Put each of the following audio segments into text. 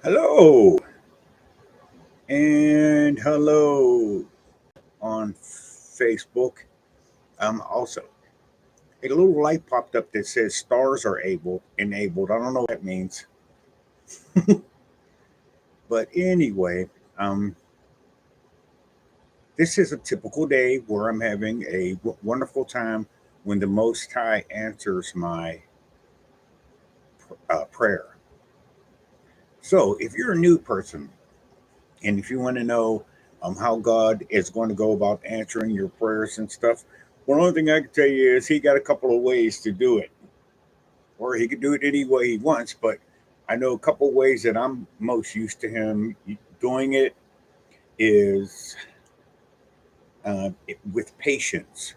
Hello and hello on Facebook. Also, a little light popped up that says stars are enabled. I don't know what that means, but anyway, um, this is a typical day where I'm having a wonderful time when the Most High answers my prayer. So, if you're a new person and if you want to know how God is going to go about answering your prayers and stuff, one only thing I can tell you is He got a couple of ways to do it, or He could do it any way He wants. But I know a couple of ways that I'm most used to Him doing it is with patience,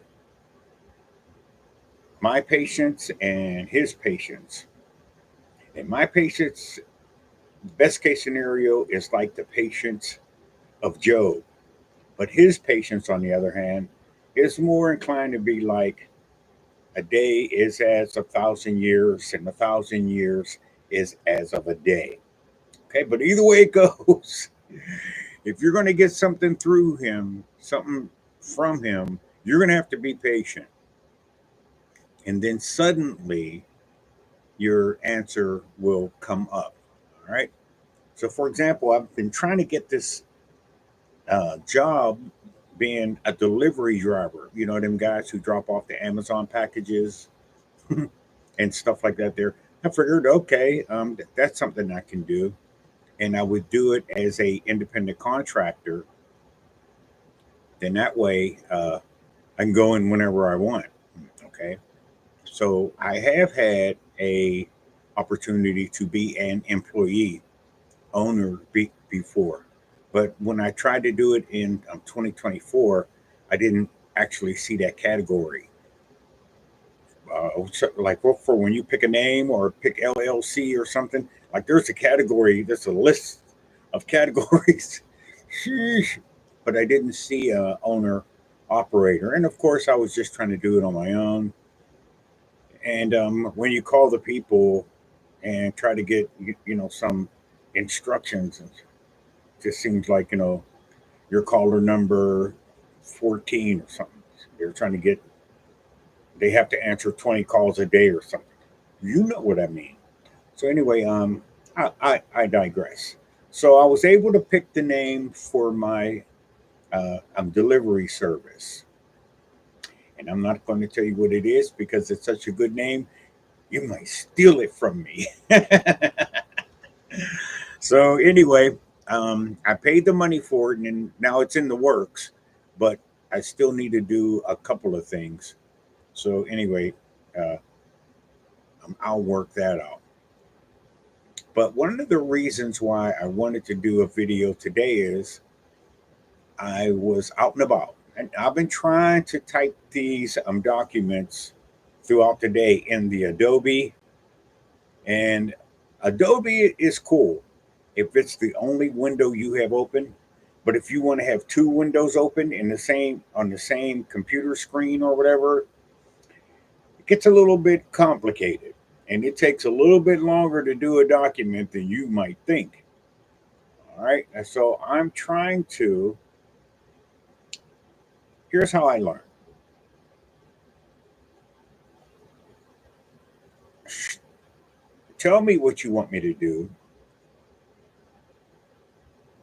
my patience and His patience. And my patience, best case scenario, is like the patience of Job. But His patience, on the other hand, is more inclined to be like a day is as 1,000 years, and 1,000 years is as of a day. Okay, but either way it goes, if you're going to get something through him, something from him, you're going to have to be patient. And then suddenly your answer will come up. All right. So, for example, I've been trying to get this job being a delivery driver. You know, them guys who drop off the Amazon packages and stuff like that there. I figured, okay, that's something I can do. And I would do it as a independent contractor. Then that way I can go in whenever I want. Okay. So I have had a opportunity to be an employee owner before. But when I tried to do it in 2024, I didn't actually see that category. So like for when you pick a name or pick LLC or something, like there's a category, there's a list of categories. Sheesh. But I didn't see a owner operator, and of course I was just trying to do it on my own. And when you call the people and try to get some instructions, it just seems like your caller number 14 or something. They're trying to get, they have to answer 20 calls a day or something. You know what I mean. So anyway, I digress. So I was able to pick the name for my delivery service, and I'm not going to tell you what it is because it's such a good name. You might steal it from me. So anyway, I paid the money for it, and now it's in the works, but I still need to do a couple of things. So anyway, uh, I'll work that out. But one of the reasons why I wanted to do a video today is I was out and about, and I've been trying to type these documents throughout the day in the Adobe, and Adobe is cool if it's the only window you have open. But if you want to have two windows open in the same on the same computer screen or whatever, it gets a little bit complicated, and it takes a little bit longer to do a document than you might think. All right, and so I'm trying to. Here's how I learn. Tell me what you want me to do.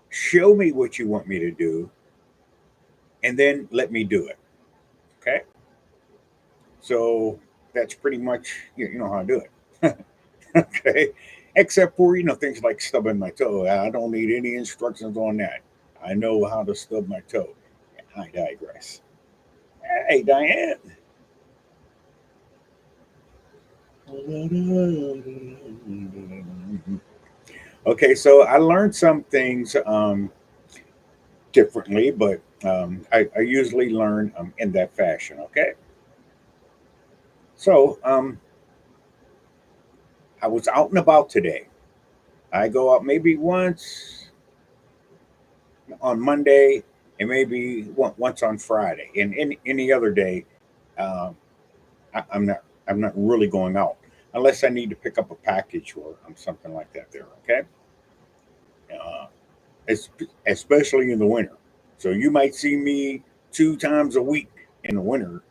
Show me what you want me to do, and then let me do it. Okay. So that's pretty much you know how I do it. Okay. Except for things like stubbing my toe. I don't need any instructions on that. I know how to stub my toe. I digress. Hey, Diane. Okay, so I learned some things differently, but I usually learn in that fashion. Okay, so I was out and about today. I go out maybe once on Monday and maybe once on Friday, and any other day, um, I'm not really going out unless I need to pick up a package or something like that. There, okay. uh, especially in the winter. So you might see me 2 times a week in the winter.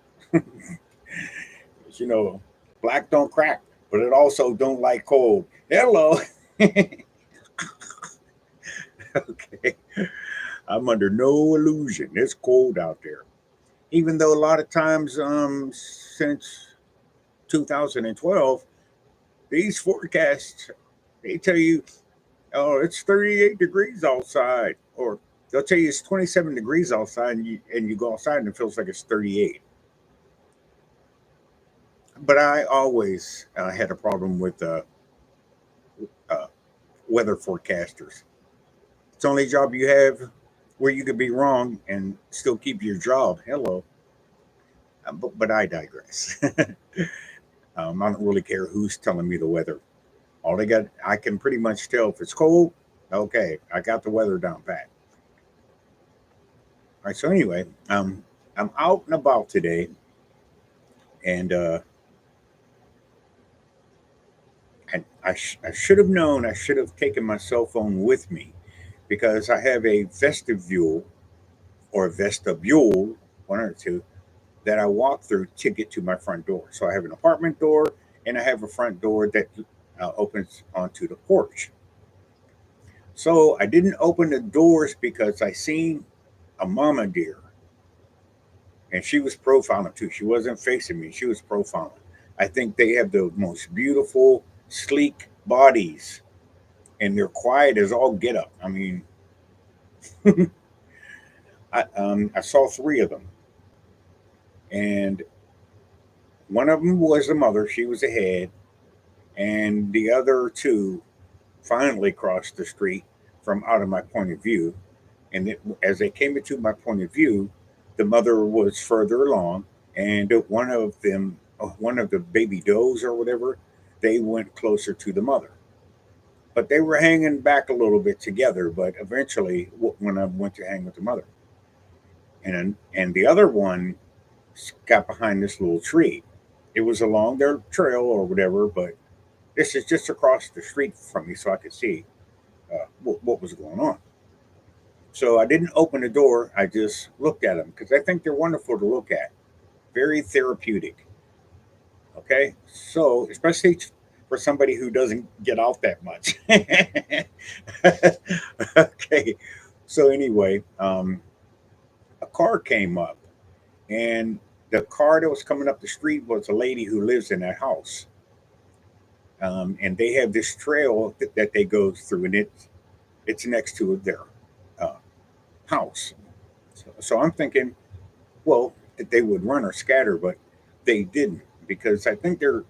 You know, black don't crack, but it also don't like cold. Hello. Okay. I'm under no illusion. It's cold out there. Even though a lot of times since 2012, these forecasts they tell you, oh, it's 38 degrees outside, or they'll tell you it's 27 degrees outside, and you go outside and it feels like it's 38. But I always had a problem with uh, weather forecasters. It's the only job you have where you could be wrong and still keep your job. Hello. But I digress. I don't really care who's telling me the weather. All they got, I can pretty much tell if it's cold. Okay, I got the weather down pat. All right. So anyway, I'm out and about today, and I should have known. I should have taken my cell phone with me because I have a vestibule or vestibule, one or two, that I walk through to get to my front door. So I have an apartment door and I have a front door that opens onto the porch. So I didn't open the doors because I seen a mama deer and she was profiling too. She wasn't facing me, she was profiling. I think they have the most beautiful, sleek bodies and they're quiet as all get up. I mean, I saw three of them and one of them was the mother, she was ahead, and the other two finally crossed the street from out of my point of view. And as they came into my point of view, the mother was further along, and one of the baby does or whatever, they went closer to the mother. But they were hanging back a little bit together. But eventually, when I went to hang with the mother, and the other one got behind this little tree. It was along their trail or whatever, but this is just across the street from me, so I could see what was going on. So I didn't open the door. I just looked at them because I think they're wonderful to look at. Very therapeutic. Okay, so especially for somebody who doesn't get out that much. Okay, so anyway, a car came up, and the car that was coming up the street was a lady who lives in that house. And they have this trail that they go through, and it's next to their uh, house. So I'm thinking, well, that they would run or scatter, but they didn't because I think they're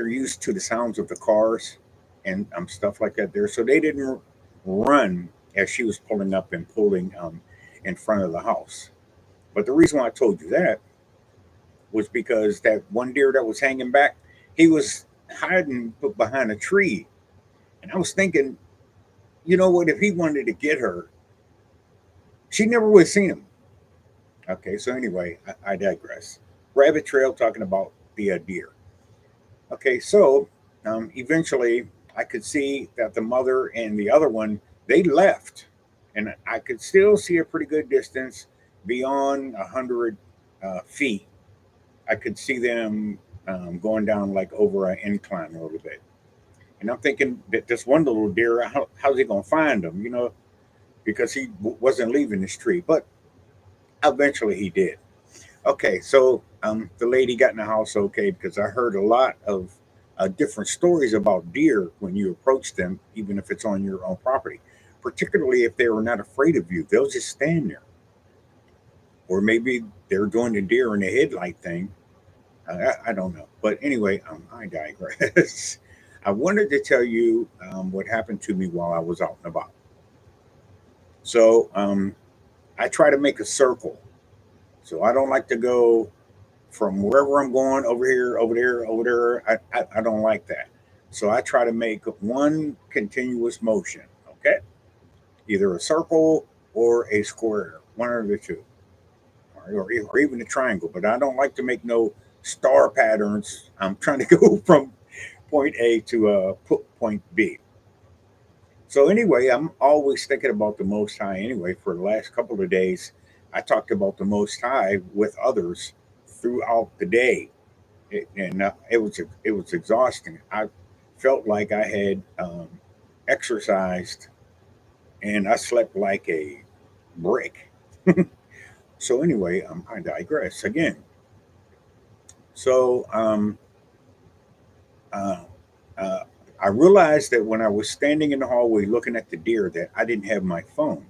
used to the sounds of the cars and stuff like that there. So they didn't run as she was pulling up and pulling in front of the house. But the reason why I told you that was because that one deer that was hanging back, he was hiding behind a tree. And I was thinking, you know what, if he wanted to get her, she never would have seen him. Okay, so anyway, I digress. Rabbit trail talking about the deer. Okay, so eventually I could see that the mother and the other one, they left. And I could still see a pretty good distance beyond 100 feet. I could see them going down like over an incline a little bit. And I'm thinking that this one little deer, how's he going to find them, because he wasn't leaving this tree. But eventually he did. Okay, so the lady got in the house okay because I heard a lot of different stories about deer when you approach them, even if it's on your own property. Particularly if they were not afraid of you, they'll just stand there. Or maybe they're doing the deer in the headlight thing. I don't know. But anyway, I digress. I wanted to tell you what happened to me while I was out and about. So I try to make a circle. So I don't like to go from wherever I'm going over here, over there, over there. I don't like that. So I try to make one continuous motion. Okay, either a circle or a square, one or the two, or even a triangle. But I don't like to make no star patterns. I'm trying to go from point A to point B. So anyway, I'm always thinking about the Most High. Anyway, for the last couple of days, I talked about the Most High with others throughout the day, and it was exhausting. I felt like I had exercised, and I slept like a brick. So anyway, I digress again. So uh, uh, I realized that when I was standing in the hallway looking at the deer, that I didn't have my phone.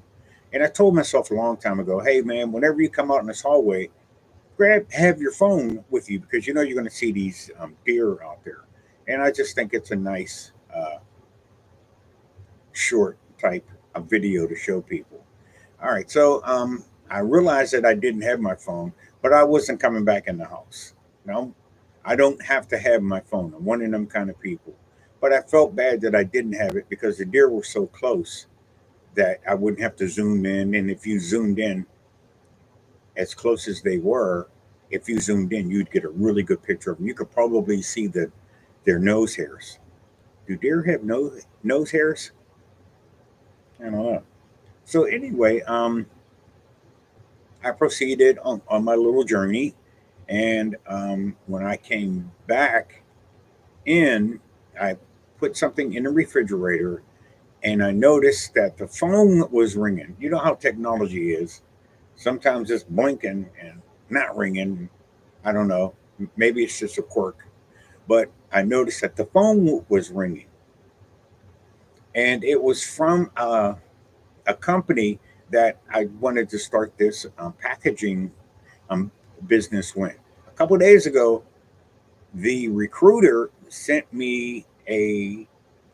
And I told myself a long time ago, hey man, whenever you come out in this hallway, have your phone with you because you know you're going to see these deer out there. And I just think it's a nice short type of video to show people. All right, so I realized that I didn't have my phone, but I wasn't coming back in the house. No, I don't have to have my phone. I'm one of them kind of people. But I felt bad that I didn't have it because the deer were so close that I wouldn't have to zoom in. And if you zoomed in as close as they were, if you zoomed in, you'd get a really good picture of them. You could probably see their nose hairs. Do deer have nose hairs? I don't know. So anyway, I proceeded on my little journey, and when I came back in, I put something in the refrigerator, and I noticed that the phone was ringing. You know how technology is. Sometimes it's blinking and not ringing. I don't know. Maybe it's just a quirk. But I noticed that the phone was ringing, and it was from a company that I wanted to start this packaging um, business with. A couple of days ago, the recruiter sent me a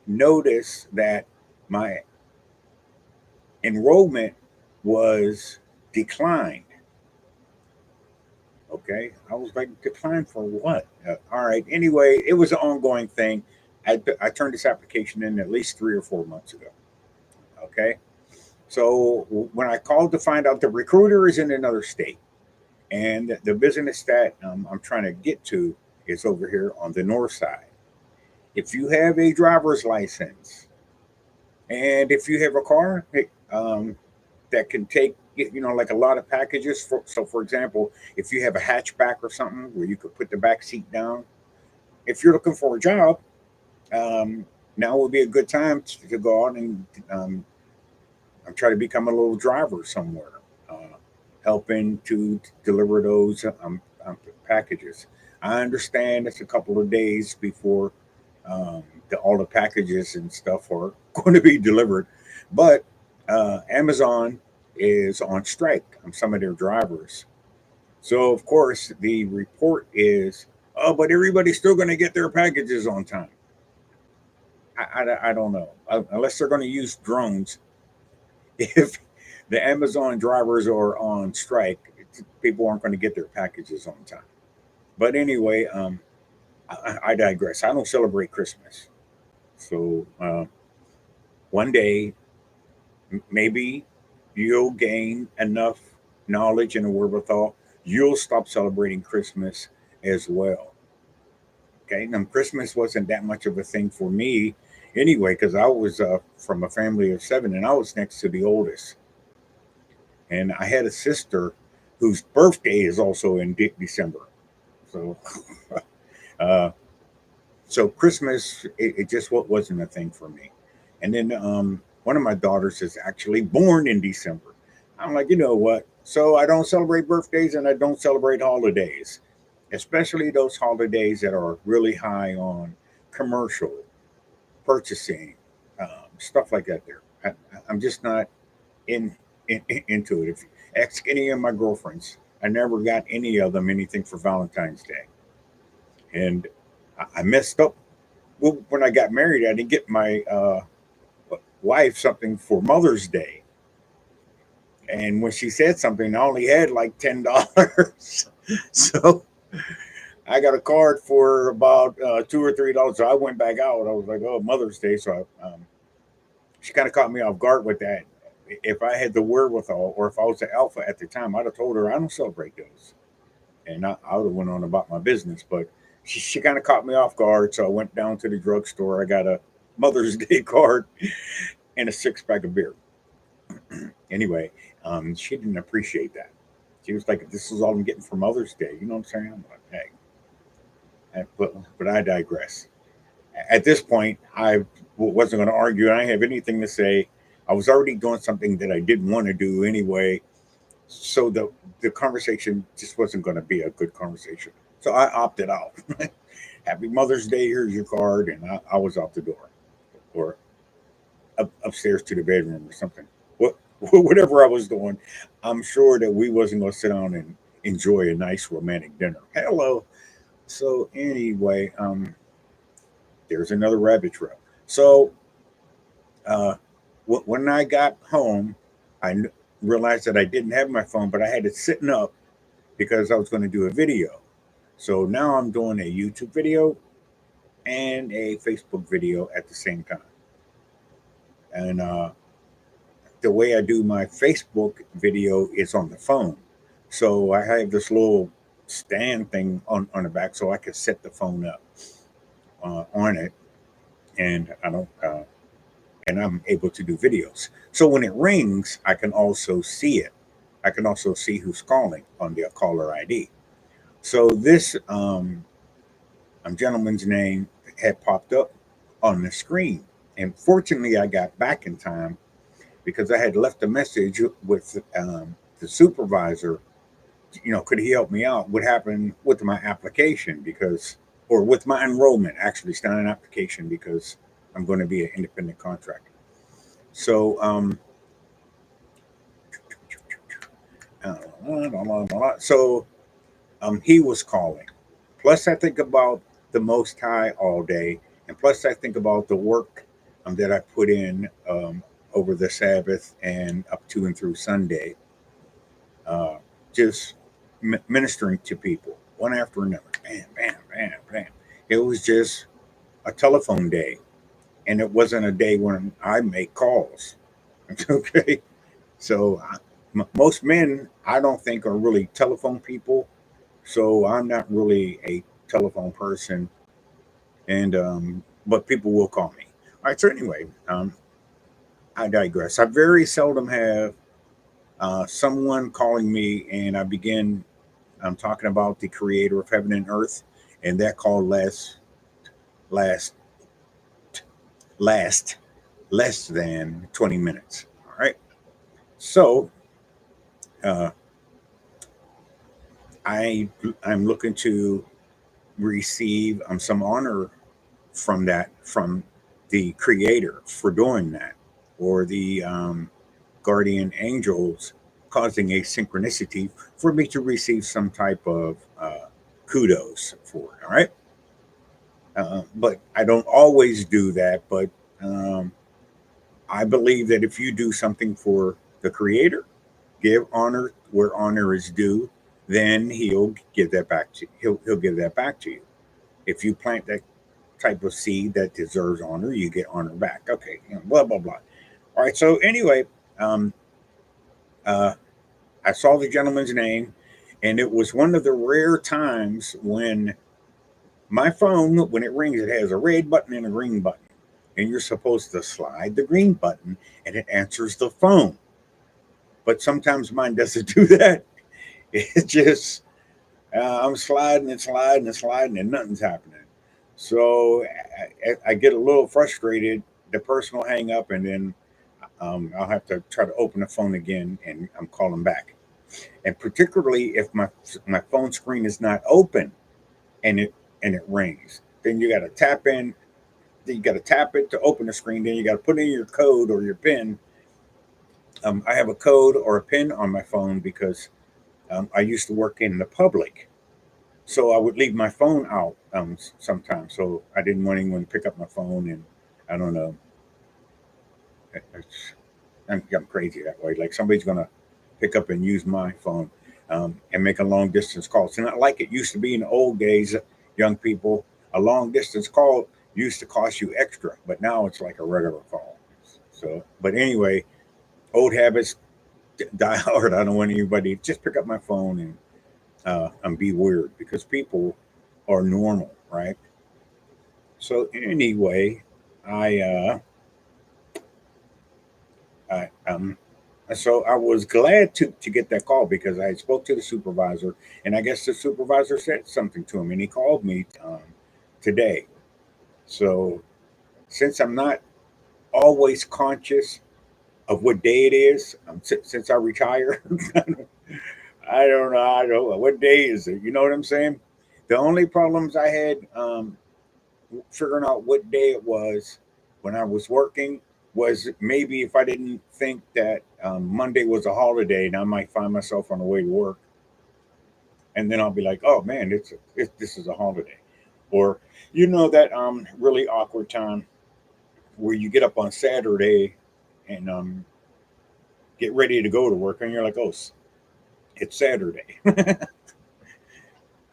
notice that my enrollment was declined. Okay. I was like, declined for what? All right. Anyway, it was an ongoing thing. I turned this application in at least 3 or 4 months ago. Okay. So when I called to find out, the recruiter is in another state. And the business that I'm trying to get to is over here on the north side. If you have a driver's license and if you have a car that can take, like a lot of packages. So, for example, if you have a hatchback or something where you could put the back seat down, if you're looking for a job, um, now would be a good time to go out and try to become a little driver somewhere, helping to deliver those packages. I understand it's a couple of days before all the packages and stuff are going to be delivered, but Amazon is on strike on some of their drivers. So, of course, the report is, oh, but everybody's still going to get their packages on time. I don't know. Unless they're going to use drones. If the Amazon drivers are on strike, people aren't going to get their packages on time. But anyway, I digress. I don't celebrate Christmas. So one day, maybe you'll gain enough knowledge and wherewithal, you'll stop celebrating Christmas as well. Okay. Now, Christmas wasn't that much of a thing for me anyway, because I was from a family of seven and I was next to the oldest. And I had a sister whose birthday is also in December. So, uh, so Christmas, it just wasn't a thing for me. And then one of my daughters is actually born in December. I'm like, you know what? So I don't celebrate birthdays and I don't celebrate holidays, especially those holidays that are really high on commercial purchasing, stuff like that. There, I'm just not into it. If you ask any of my girlfriends, I never got any of them anything for Valentine's Day, and I messed up. Well, when I got married, I didn't get my wife something for Mother's Day, and when she said something, I only had like $10. So I got a card for about $2 or $3. So I went back out. I was like, "Oh, Mother's Day!" So she kind of caught me off guard with that. If I had the wherewithal, or if I was the alpha at the time, I'd have told her I don't celebrate those, and I would have went on about my business. But she kind of caught me off guard, so I went down to the drugstore. I got a Mother's Day card, and a 6 pack of beer. Anyway, she didn't appreciate that. She was like, "This is all I'm getting for Mother's Day." You know what I'm saying? I'm like, but I digress. At this point, I wasn't going to argue. I didn't have anything to say. I was already doing something that I didn't want to do anyway, so the conversation just wasn't going to be a good conversation. So I opted out. Happy Mother's Day. Here's your card, and I was out the door, or upstairs to the bedroom or something. What whatever I was doing, I'm sure that we wasn't going to sit down and enjoy a nice romantic dinner. Hello. So anyway, there's another rabbit trail. So uh, when I got home, I realized that I didn't have my phone, but I had it sitting up because I was going to do a video. So now I'm doing a YouTube video and a Facebook video at the same time. And the way I do my Facebook video is on the phone. So I have this little stand thing on the back so I can set the phone up on it. And I don't, and I'm able to do videos. So when it rings, I can also see it. I can also see who's calling on the caller ID. So this gentleman's name had popped up on the screen. And fortunately, I got back in time because I had left a message with the supervisor. You know, could he help me out? What happened with my application? Because, or with my enrollment, actually, it's not an application because I'm going to be an independent contractor. So, so he was calling. Plus, I think about the Most High all day, and plus, I think about the work that I put in over the Sabbath and up to and through Sunday, uh, just ministering to people one after another. Bam, bam, bam, bam. It was just a telephone day, and it wasn't a day when I make calls. Okay, so most men I don't think are really telephone people. So I'm not really a telephone person, and but people will call me. All right. So anyway, I digress. I very seldom have someone calling me, and I begin. I'm talking about the Creator of heaven and earth, and that call last last less than 20 minutes. All right. So uh, I I'm looking to receive some honor from that from the creator for doing that, or the guardian angels causing a synchronicity for me to receive some type of kudos for it. All right. But I don't always do that. But um, I believe that if you do something for the creator, give honor where honor is due, then he'll give that back to he'll give that back to you. If you plant that type of seed that deserves honor, you get honor back. Okay, you know, blah blah blah. All right. So anyway, um, uh, I saw the gentleman's name, and it was one of the rare times when my phone, when it rings, it has a red button and a green button, and you're supposed to slide the green button, and it answers the phone. But sometimes mine doesn't do that. It just I'm sliding and sliding and sliding, and nothing's happening. So I get a little frustrated. The person will hang up, and then I'll have to try to open the phone again, and I'm calling back. And particularly if my phone screen is not open and it rings, then you got to tap in. Then you got to tap it to open the screen. Then you got to put in your code or your PIN. I have a code or a PIN on my phone because I used to work in the public, so I would leave my phone out sometimes. So I didn't want anyone to pick up my phone, and I don't know. I'm crazy that way. Like somebody's gonna pick up and use my phone and make a long distance call. It's not like it used to be in the old days. Young people, a long distance call used to cost you extra, but now it's like a regular call. So, but anyway, old habits die hard. I don't want anybody just pick up my phone and be weird because people are normal, right? So anyway, I I, so I was glad to get that call because I spoke to the supervisor, and I guess the supervisor said something to him, and he called me today. So since I'm not always conscious of what day it is, since I retire, I don't know. I don't know what day is it. You know what I'm saying? The only problems I had figuring out what day it was when I was working was maybe if I didn't think that Monday was a holiday, and I might find myself on the way to work, and then I'll be like, "Oh man, this is a holiday," or that really awkward time where you get up on Saturday and get ready to go to work, and you're like, "Oh, it's Saturday."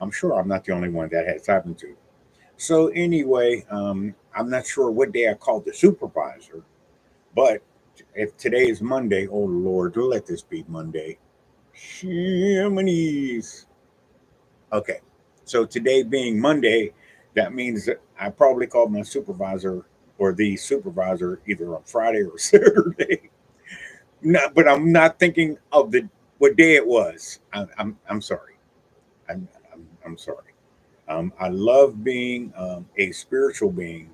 I'm sure I'm not the only one that has happened to. So anyway, I'm not sure what day I called the supervisor, but if today is Monday, oh Lord, let this be Monday. Shimonies. Okay, so today being Monday, that means that I probably called my supervisor or the supervisor either on Friday or Saturday. Not, but I'm not thinking of the what day it was. I'm sorry. I'm sorry. I love being a spiritual being,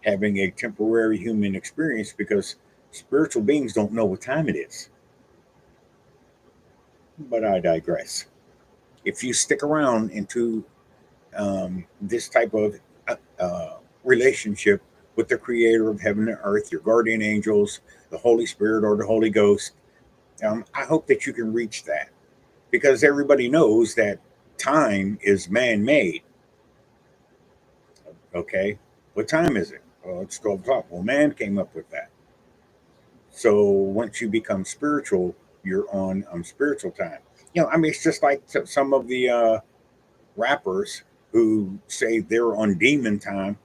having a temporary human experience because spiritual beings don't know what time it is. But I digress. If you stick around into this type of relationship with the creator of heaven and earth, your guardian angels, the Holy Spirit, or the Holy Ghost, I hope that you can reach that because everybody knows that time is man made. Okay. What time is it? Well, it's 12 o'clock. Well, man came up with that. So once you become spiritual, you're on spiritual time. I mean, it's just like some of the rappers who say they're on demon time.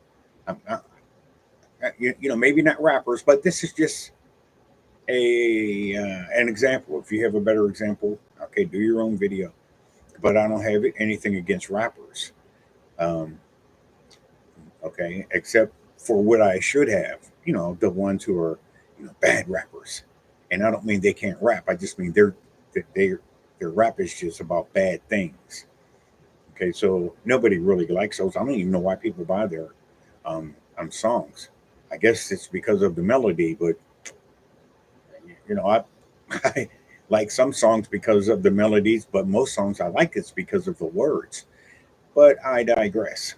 Maybe not rappers, but this is just a an example. If you have a better example, okay, do your own video. But I don't have anything against rappers, um, okay, except for what I should have. The ones who are bad rappers, and I don't mean they can't rap. I just mean their rap is just about bad things. Okay, so nobody really likes those. I don't even know why people buy their songs. I guess it's because of the melody, but I I like some songs because of the melodies, but most songs I like it's because of the words. But I digress.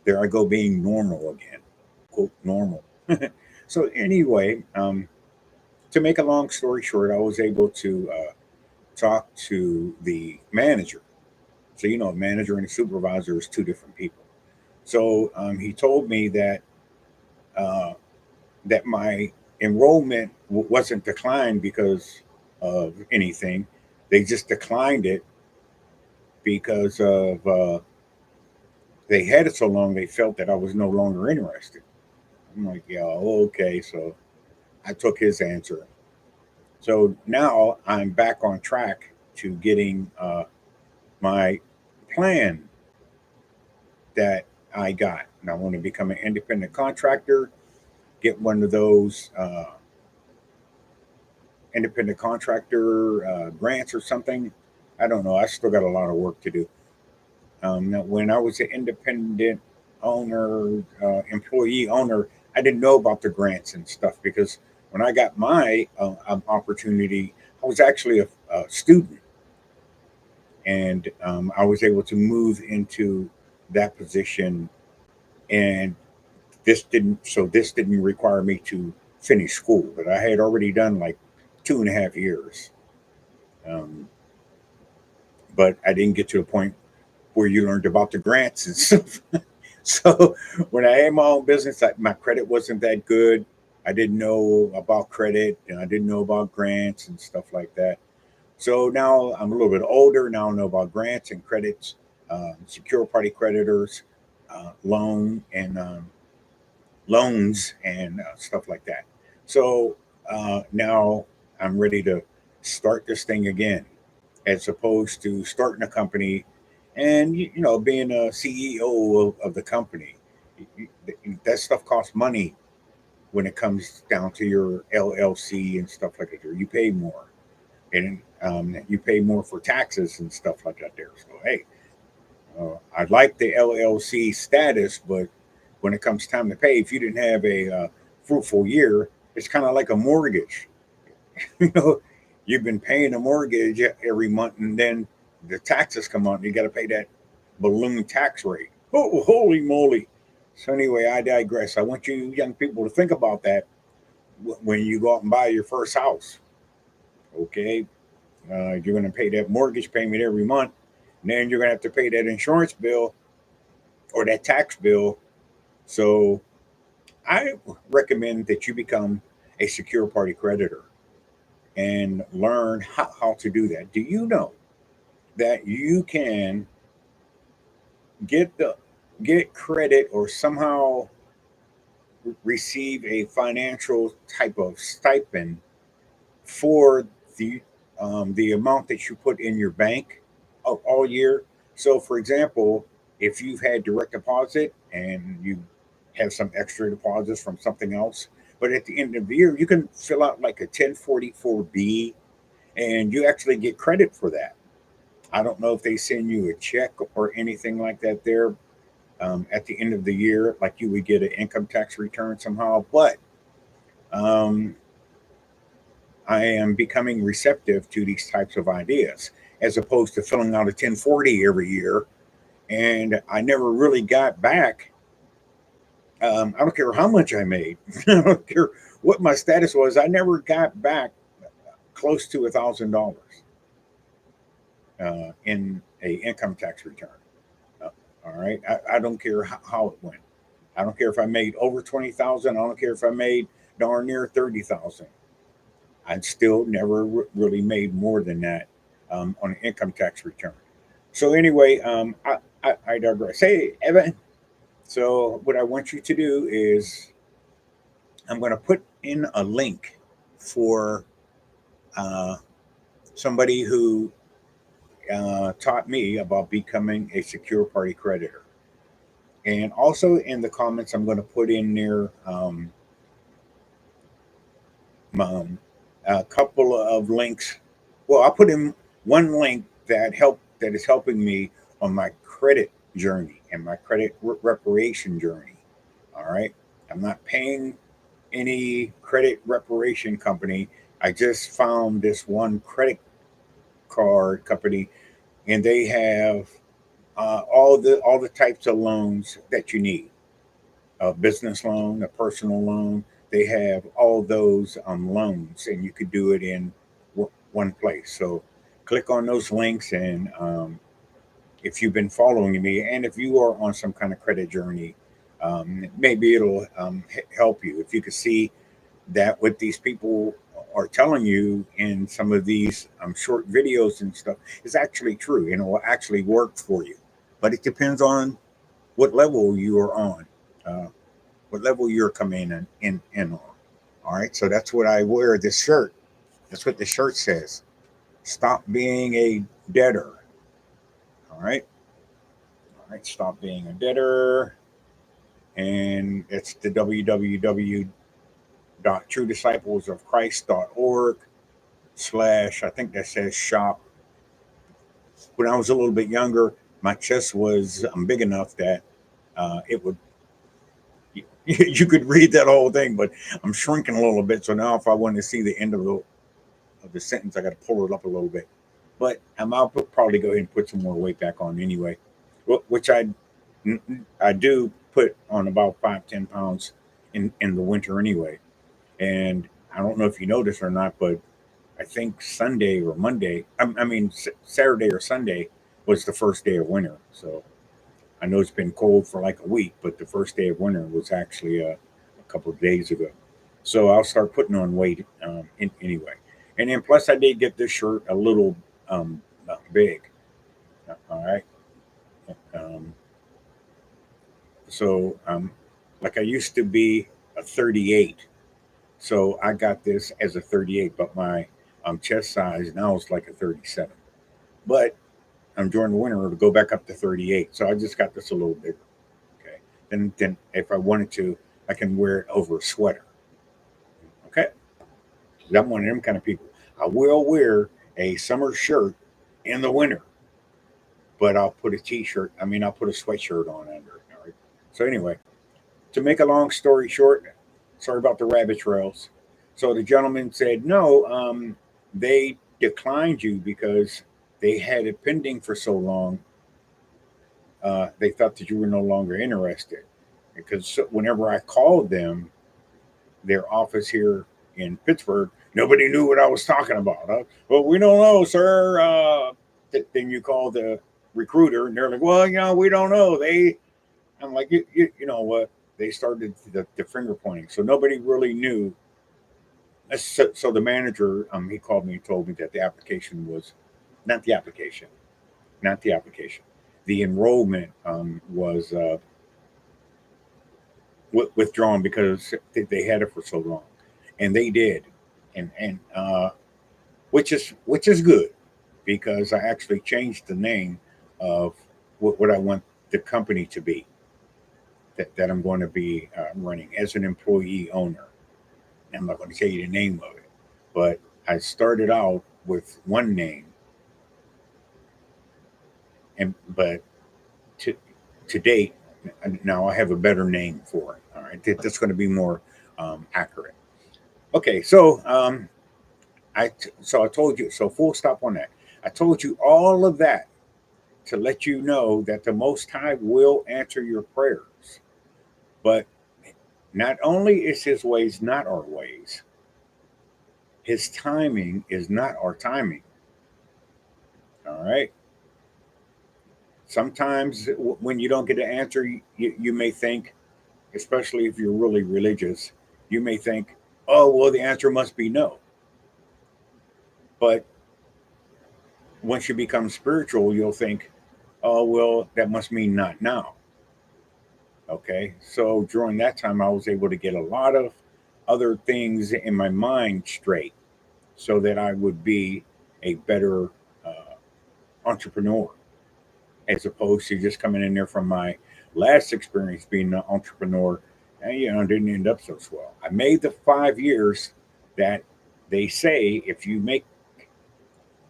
There I go being normal again, quote normal. So anyway, to make a long story short, I was able to talk to the manager. So a manager and a supervisor is two different people. So he told me uh, that my enrollment wasn't declined because of anything. They just declined it because of they had it so long they felt that I was no longer interested. I'm like, yeah, okay. So I took his answer. So now I'm back on track to getting my plan that I got. And I want to become an independent contractor, get one of those independent contractor grants or something. I don't know. I still got a lot of work to do. Now, when I was an independent owner, employee owner, I didn't know about the grants and stuff because when I got my opportunity, I was actually a student, and I was able to move into that position. And this didn't require me to finish school, but I had already done like 2.5 years. Um, but I didn't get to the point where you learned about the grants and stuff. So when I had my own business, my credit wasn't that good. I didn't know about credit and I didn't know about grants and stuff like that. So now I'm a little bit older. Now I know about grants and credits, secure party creditors, loans and stuff like that. So now I'm ready to start this thing again, as opposed to starting a company and being a CEO of the company. That stuff costs money, when it comes down to your LLC and stuff like that. You pay more, and you pay more for taxes and stuff like that there. So hey, I like the LLC status, but when it comes time to pay, if you didn't have a fruitful year, it's kind of like a mortgage. you know, you've been paying a mortgage every month, and then the taxes come out, and you got to pay that balloon tax rate. Oh, holy moly! So anyway, I digress. I want you young people to think about that when you go out and buy your first house. Okay, you're going to pay that mortgage payment every month, and then you're going to have to pay that insurance bill or that tax bill. So I recommend that you become a secure party creditor and learn how to do that. Do you know that you can get the get credit or somehow receive a financial type of stipend for the amount that you put in your bank all year? So, for example, if you've had direct deposit and you have some extra deposits from something else, but at the end of the year, you can fill out like a 1044B and you actually get credit for that. I don't know if they send you a check or anything like that there at the end of the year, like you would get an income tax return somehow. But um, I am becoming receptive to these types of ideas as opposed to filling out a 1040 every year. And I never really got back. I don't care how much I made. I don't care what my status was. I never got back close to $1,000 in a income tax return. Uh, all right. I don't care how it went. I don't care if I made over 20,000. I don't care if I made darn near 30,000. I'd still never really made more than that on an income tax return. So anyway, I digress. Hey, Evan. So what I want you to do is I'm going to put in a link for uh, somebody who taught me about becoming a secure party creditor. And also in the comments, I'm going to put in there um, a couple of links. Well, I'll put in one link that is helping me on my credit journey and my credit reparation journey. All right, I'm not paying any credit reparation company. I just found this one credit card company, and they have all the types of loans that you need: a business loan, a personal loan. They have all those loans, and you could do it in one place. So click on those links, and if you've been following me, and if you are on some kind of credit journey, maybe it'll help you. If you could see that what these people are telling you in some of these short videos and stuff is actually true and it will actually work for you. But it depends on what level you are on. Uh, what level you're coming in on. All right, so that's what I wear this shirt. That's what the shirt says. Stop being a debtor. All right, all right. Stop being a debtor, and it's the www.truedisciplesofchrist.org/. I think that says shop. When I was a little bit younger, my chest was big enough that it would you could read that whole thing, but I'm shrinking a little bit. So now, if I want to see the end of the sentence, I got to pull it up a little bit. But I'll probably go ahead and put some more weight back on anyway, which I do put on about 5-10 pounds in the winter anyway. And I don't know if you know this or not, but I think Sunday or Monday, I mean Saturday or Sunday was the first day of winter. So I know it's been cold for like a week, but the first day of winter was actually a couple of days ago. So I'll start putting on weight anyway. And then plus, I did get this shirt a little big. All right. Um, so like I used to be a 38. So I got this as a 38, but my chest size now is like a 37. But during the winter, it'll go back up to 38. So I just got this a little bigger. Okay. Then if I wanted to, I can wear it over a sweater. I'm one of them kind of people. I will wear a summer shirt in the winter, but I'll put a t-shirt. I mean, I'll put a sweatshirt on under it. All right. So anyway, to make a long story short, sorry about the rabbit trails. So the gentleman said, no, they declined you because they had it pending for so long. They thought that you were no longer interested. Because whenever I called them, their office here in Pittsburgh, nobody knew what I was talking about. Well, we don't know, sir. Then you call the recruiter, and they're like, well, we don't know. I'm like, you know what? They started the finger pointing, so nobody really knew. So the manager, he called me and told me that the application was not the application, not the application. The enrollment was withdrawn because they had it for so long, and they did, and which is good because I actually changed the name of what I want the company to be that I'm going to be running as an employee owner. I'm not going to tell you the name of it, but I started out with one name, and but to to date, now I have a better name for it. All right, that's going to be more accurate. Okay, so I told you, so full stop on that. I told you all of that to let you know that the Most High will answer your prayers, but not only is His ways not our ways, His timing is not our timing. All right. Sometimes when you don't get an answer, you may think, especially if you're really religious, you may think, oh, well, the answer must be no. But once you become spiritual, you'll think, oh, well, that must mean not now. Okay. So during that time, I was able to get a lot of other things in my mind straight so that I would be a better entrepreneur as opposed to just coming in there from my last experience being an entrepreneur and didn't end up so swell. I made the 5 years that they say if you make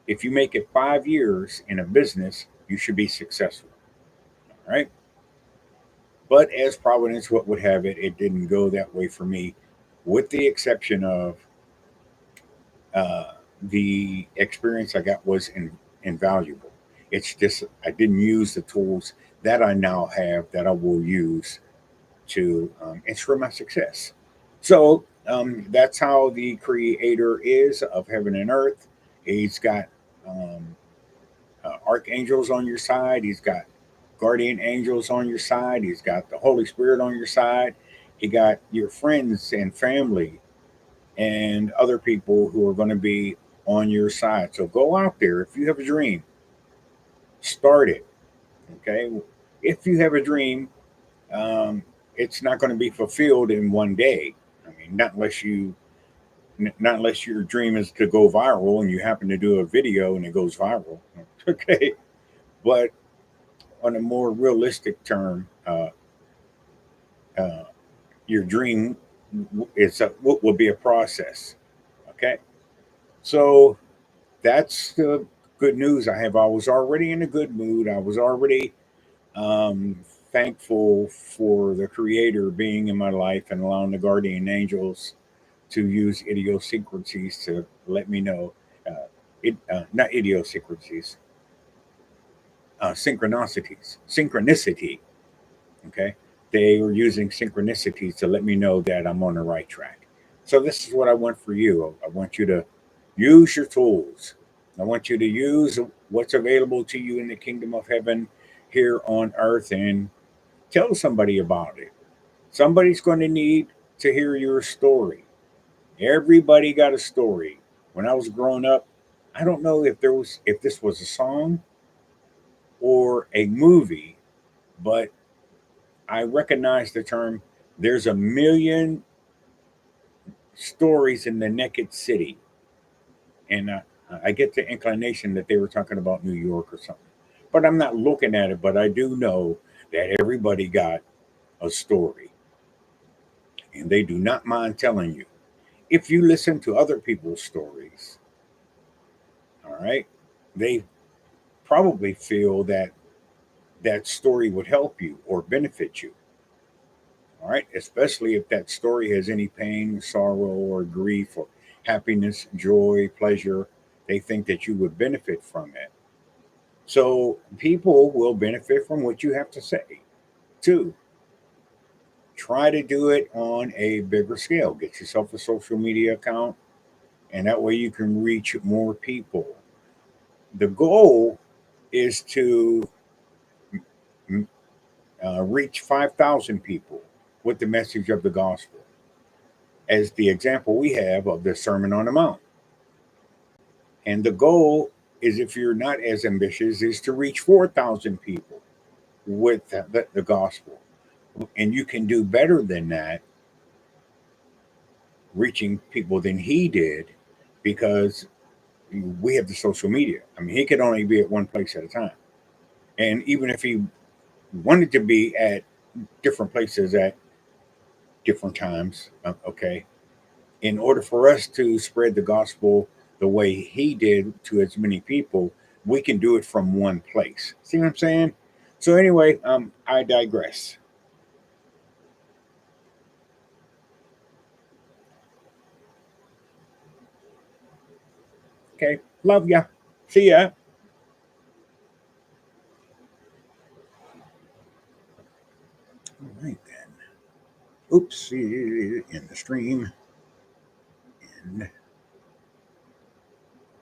it 5 years in a business, you should be successful. All right. But as Providence what would have it, it didn't go that way for me, with the exception of uh, the experience I got was invaluable. It's just I didn't use the tools that I now have that I will use to ensure my success. So that's how the creator is of heaven and earth. He's got um, archangels on your side. He's got guardian angels on your side. He's got the Holy Spirit on your side. He got your friends and family and other people who are going to be on your side. So go out there. If you have a dream, start it. Okay. If you have a dream, um, it's not going to be fulfilled in one day. I mean, not unless your dream is to go viral and you happen to do a video and it goes viral. Okay. But on a more realistic term, uh, your dream will be a process. Okay. So that's the good news I have. I was already in a good mood. I was already um, thankful for the Creator being in my life and allowing the guardian angels to use idiosyncrasies to let me know. Not idiosyncrasies, synchronicity. Okay, they were using synchronicities to let me know that I'm on the right track. So this is what I want for you. I want you to use your tools. I want you to use what's available to you in the kingdom of heaven here on earth and tell somebody about it. Somebody's going to need to hear your story. Everybody got a story. When I was growing up, I don't know if this was a song or a movie, but I recognize the term there's a million stories in the naked city. And I get the inclination that they were talking about New York or something. But I'm not looking at it, but I do know that everybody got a story and they do not mind telling you. if you listen to other people's stories, all right, they probably feel that that story would help you or benefit you. All right, especially if that story has any pain, sorrow, or grief, or happiness, joy, pleasure, they think that you would benefit from it. So people will benefit from what you have to say. Two, try to do it on a bigger scale. Get yourself a social media account, and that way you can reach more people. The goal is to mm, reach 5,000 people with the message of the gospel, as the example we have of the Sermon on the Mount. And the goal is, if you're not as ambitious, is to reach 4,000 people with the gospel. And you can do better than that, reaching people than he did, because we have the social media. I mean, he could only be at one place at a time. And even if he wanted to be at different places at different times, okay, in order for us to spread the gospel the way he did to as many people, we can do it from one place. See what I'm saying? So anyway, I digress. Okay, love ya. See ya. All right then. Oops, in the stream. And